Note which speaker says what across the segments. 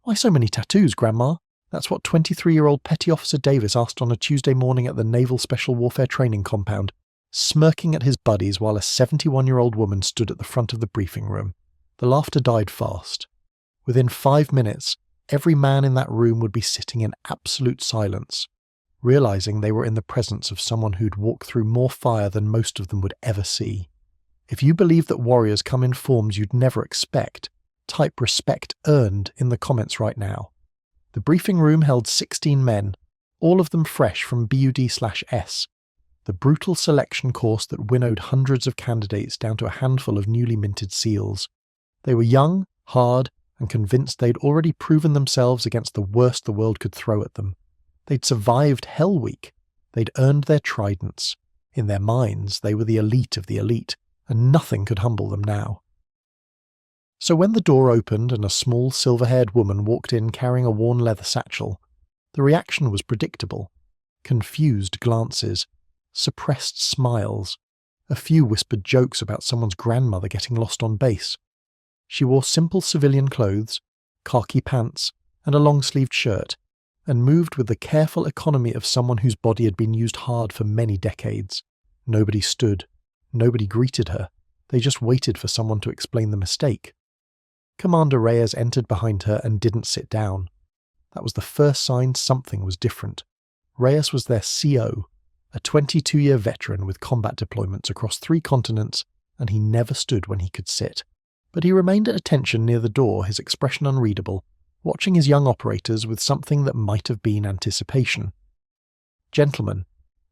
Speaker 1: "Why so many tattoos, Grandma?" That's what 23-year-old Petty Officer Davis asked on a Tuesday morning at the Naval Special Warfare Training Compound, smirking at his buddies while a 71-year-old woman stood at the front of the briefing room. The laughter died fast. Within 5 minutes, every man in that room would be sitting in absolute silence, realizing they were in the presence of someone who'd walked through more fire than most of them would ever see. If you believe that warriors come in forms you'd never expect, type "respect earned" in the comments right now. The briefing room held 16 men, all of them fresh from BUD/S, the brutal selection course that winnowed hundreds of candidates down to a handful of newly minted SEALs. They were young, hard, and convinced they'd already proven themselves against the worst the world could throw at them. They'd survived Hell Week. They'd earned their tridents. In their minds, they were the elite of the elite, and nothing could humble them now. So when the door opened and a small silver-haired woman walked in carrying a worn leather satchel, the reaction was predictable. Confused glances, suppressed smiles, a few whispered jokes about someone's grandmother getting lost on base. She wore simple civilian clothes, khaki pants, and a long-sleeved shirt, and moved with the careful economy of someone whose body had been used hard for many decades. Nobody stood. Nobody greeted her. They just waited for someone to explain the mistake. Commander Reyes entered behind her and didn't sit down. That was the first sign something was different. Reyes was their CO, a 22-year veteran with combat deployments across 3 continents, and he never stood when he could sit. But he remained at attention near the door, his expression unreadable, watching his young operators with something that might have been anticipation. "Gentlemen,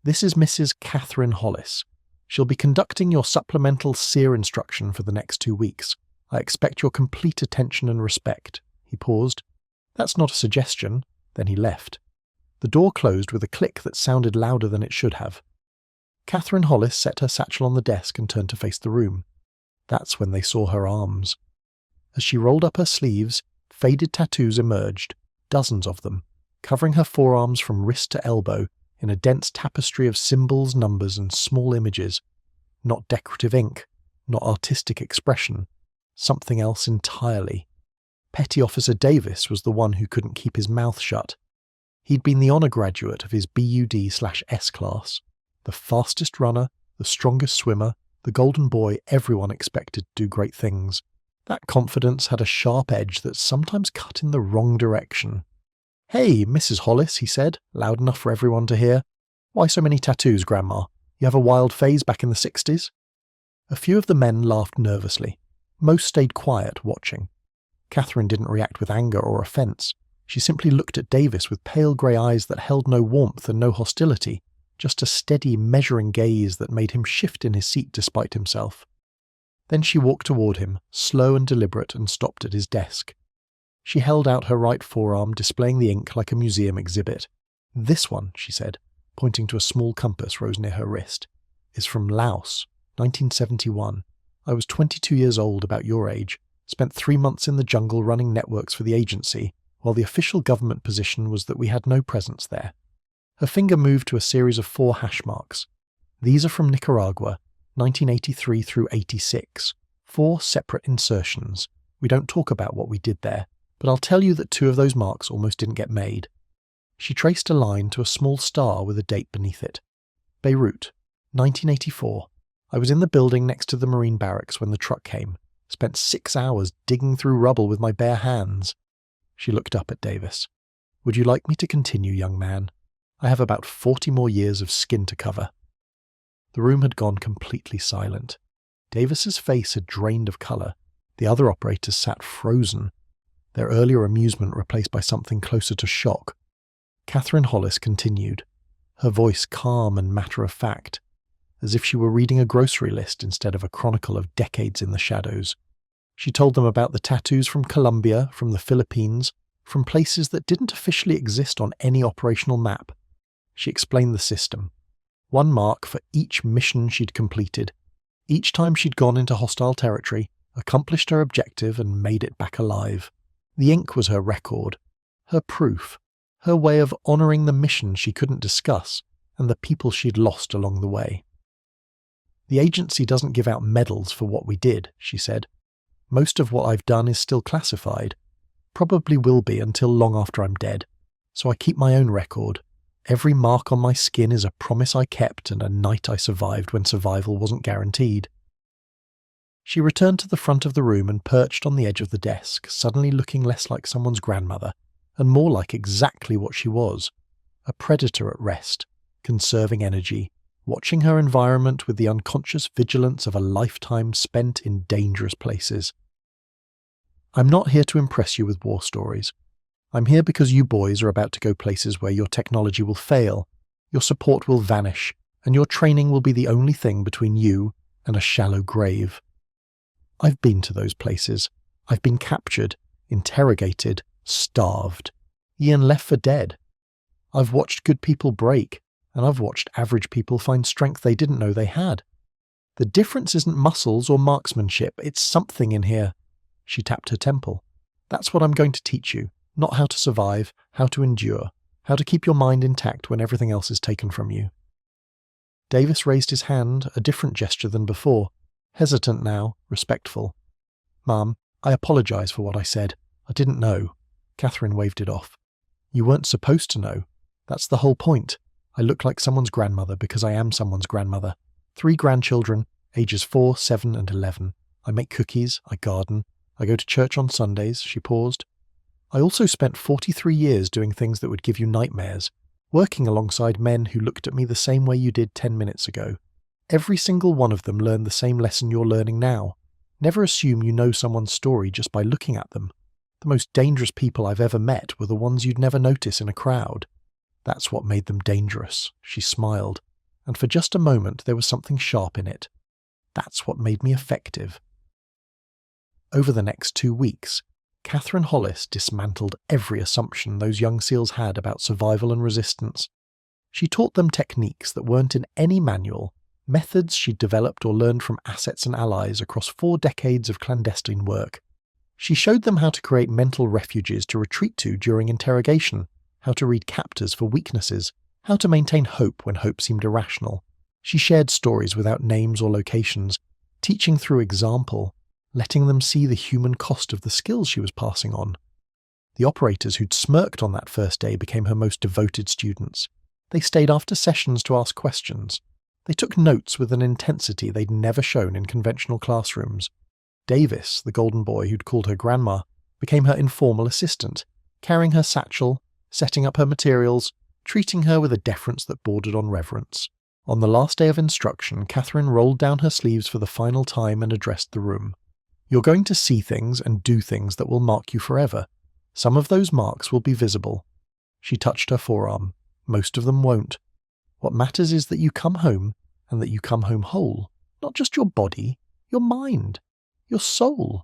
Speaker 1: this is Mrs. Catherine Hollis. She'll be conducting your supplemental SEER instruction for the next 2 weeks. I expect your complete attention and respect." He paused. "That's not a suggestion." Then he left. The door closed with a click that sounded louder than it should have. Catherine Hollis set her satchel on the desk and turned to face the room. That's when they saw her arms. As she rolled up her sleeves, faded tattoos emerged, dozens of them, covering her forearms from wrist to elbow in a dense tapestry of symbols, numbers, and small images. Not decorative ink, not artistic expression. Something else entirely. Petty Officer Davis was the one who couldn't keep his mouth shut. He'd been the honour graduate of his BUD/S class, the fastest runner, the strongest swimmer, the golden boy everyone expected to do great things. That confidence had a sharp edge that sometimes cut in the wrong direction. "Hey, Mrs. Hollis," he said, loud enough for everyone to hear. "Why so many tattoos, Grandma? You have a wild phase back in the 60s? A few of the men laughed nervously. Most stayed quiet, watching. Catherine didn't react with anger or offence. She simply looked at Davis with pale grey eyes that held no warmth and no hostility, just a steady, measuring gaze that made him shift in his seat despite himself. Then she walked toward him, slow and deliberate, and stopped at his desk. She held out her right forearm, displaying the ink like a museum exhibit. "This one," she said, pointing to a small compass rose near her wrist, "is from Laos, 1971. I was 22 years old, about your age, spent 3 months in the jungle running networks for the agency, while the official government position was that we had no presence there." Her finger moved to a series of 4 hash marks. "These are from Nicaragua, 1983 through 86. 4 separate insertions. We don't talk about what we did there, but I'll tell you that 2 of those marks almost didn't get made." She traced a line to a small star with a date beneath it. "Beirut, 1984. I was in the building next to the Marine barracks when the truck came. Spent 6 hours digging through rubble with my bare hands." She looked up at Davis. "Would you like me to continue, young man? I have about 40 more years of skin to cover." The room had gone completely silent. Davis's face had drained of colour. The other operators sat frozen, their earlier amusement replaced by something closer to shock. Catherine Hollis continued, her voice calm and matter-of-fact, as if she were reading a grocery list instead of a chronicle of decades in the shadows. She told them about the tattoos from Colombia, from the Philippines, from places that didn't officially exist on any operational map. She explained the system. 1 mark for each mission she'd completed. Each time she'd gone into hostile territory, accomplished her objective and made it back alive. The ink was her record, her proof, her way of honouring the mission she couldn't discuss and the people she'd lost along the way. "The agency doesn't give out medals for what we did," she said. "Most of what I've done is still classified. Probably will be until long after I'm dead. So I keep my own record. Every mark on my skin is a promise I kept and a night I survived when survival wasn't guaranteed. She returned to the front of the room and perched on the edge of the desk, suddenly looking less like someone's grandmother and more like exactly what she was, a predator at rest, conserving energy, watching her environment with the unconscious vigilance of a lifetime spent in dangerous places. I'm not here to impress you with war stories. I'm here because you boys are about to go places where your technology will fail, your support will vanish, and your training will be the only thing between you and a shallow grave. I've been to those places. I've been captured, interrogated, starved, even left for dead. I've watched good people break, and I've watched average people find strength they didn't know they had. The difference isn't muscles or marksmanship, it's something in here. She tapped her temple. That's what I'm going to teach you. Not how to survive, how to endure, how to keep your mind intact when everything else is taken from you. Davis raised his hand, a different gesture than before, hesitant now, respectful. Ma'am, I apologize for what I said. I didn't know. Catherine waved it off. You weren't supposed to know. That's the whole point. I look like someone's grandmother because I am someone's grandmother. 3 grandchildren, ages 4, 7, and 11. I make cookies, I garden, I go to church on Sundays, she paused. I also spent 43 years doing things that would give you nightmares, working alongside men who looked at me the same way you did 10 minutes ago. Every single one of them learned the same lesson you're learning now. Never assume you know someone's story just by looking at them. The most dangerous people I've ever met were the ones you'd never notice in a crowd. That's what made them dangerous, she smiled, and for just a moment there was something sharp in it. That's what made me effective. Over the next 2 weeks, Catherine Hollis dismantled every assumption those young SEALs had about survival and resistance. She taught them techniques that weren't in any manual, methods she'd developed or learned from assets and allies across 4 decades of clandestine work. She showed them how to create mental refuges to retreat to during interrogation, how to read captors for weaknesses, how to maintain hope when hope seemed irrational. She shared stories without names or locations, teaching through example, letting them see the human cost of the skills she was passing on. The operators who'd smirked on that first day became her most devoted students. They stayed after sessions to ask questions. They took notes with an intensity they'd never shown in conventional classrooms. Davis, the golden boy who'd called her grandma, became her informal assistant, carrying her satchel, setting up her materials, treating her with a deference that bordered on reverence. On the last day of instruction, Catherine rolled down her sleeves for the final time and addressed the room. You're going to see things and do things that will mark you forever. Some of those marks will be visible. She touched her forearm. Most of them won't. What matters is that you come home, and that you come home whole. Not just your body, your mind, your soul.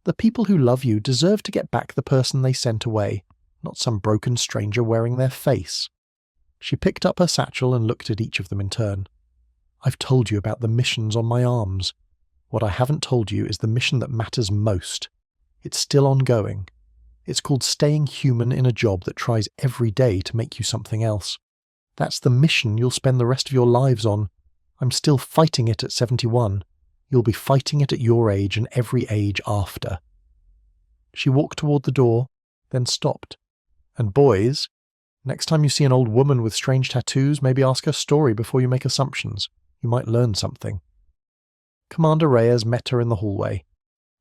Speaker 1: The people who love you deserve to get back the person they sent away, not some broken stranger wearing their face. She picked up her satchel and looked at each of them in turn. I've told you about the missions on my arms. What I haven't told you is the mission that matters most. It's still ongoing. It's called staying human in a job that tries every day to make you something else. That's the mission you'll spend the rest of your lives on. I'm still fighting it at 71. You'll be fighting it at your age and every age after. She walked toward the door, then stopped. And boys, next time you see an old woman with strange tattoos, maybe ask her story before you make assumptions. You might learn something. Commander Reyes met her in the hallway.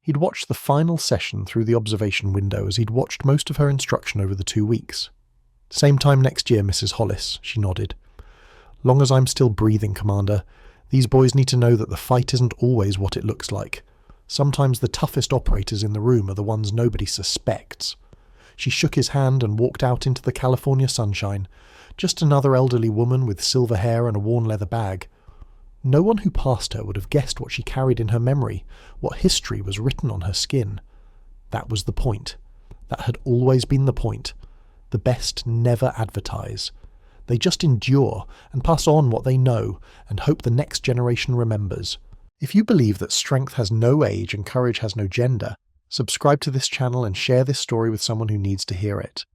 Speaker 1: He'd watched the final session through the observation window as he'd watched most of her instruction over the 2 weeks. Same time next year, Mrs. Hollis, she nodded. Long as I'm still breathing, Commander, these boys need to know that the fight isn't always what it looks like. Sometimes the toughest operators in the room are the ones nobody suspects. She shook his hand and walked out into the California sunshine, just another elderly woman with silver hair and a worn leather bag. No one who passed her would have guessed what she carried in her memory, what history was written on her skin. That was the point. That had always been the point. The best never advertise. They just endure and pass on what they know and hope the next generation remembers. If you believe that strength has no age and courage has no gender, subscribe to this channel and share this story with someone who needs to hear it.